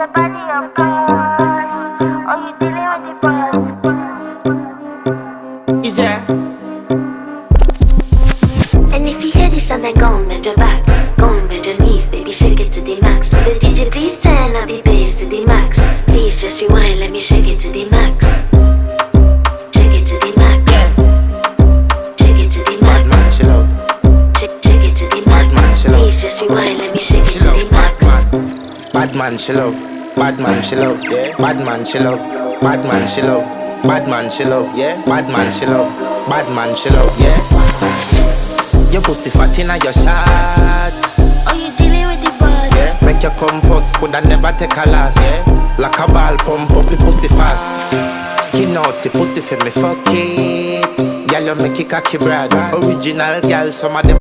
your body, of course. Oh, you dealing with the boss. Is there? And if you hear this and then go and bend your back, go and bend your knees, baby, shake it to the max. Will the DJ please turn up the bass to the max? Please just rewind, let me shake it to the max. Shake it to the max. Shake it to the max. Bad man, she love. Shake it to the max. Bad man, she love. Please just rewind, let me shake it She to love. the max. Bad man, she love. Bad man, she love. Yeah. Bad man, she love. Bad man, she love. Bad man, she love. Yeah. Bad man, she love. Bad man, she love. Yeah. Your pussy fat inna your shot. Oh, you dealing with the boss? Yeah. Make you come first, coulda never take a last. Yeah. Like a ball pump up the pussy fast. Skin out the pussy for me fuck it. Girl, you make it cocky brad. Original girl, some of them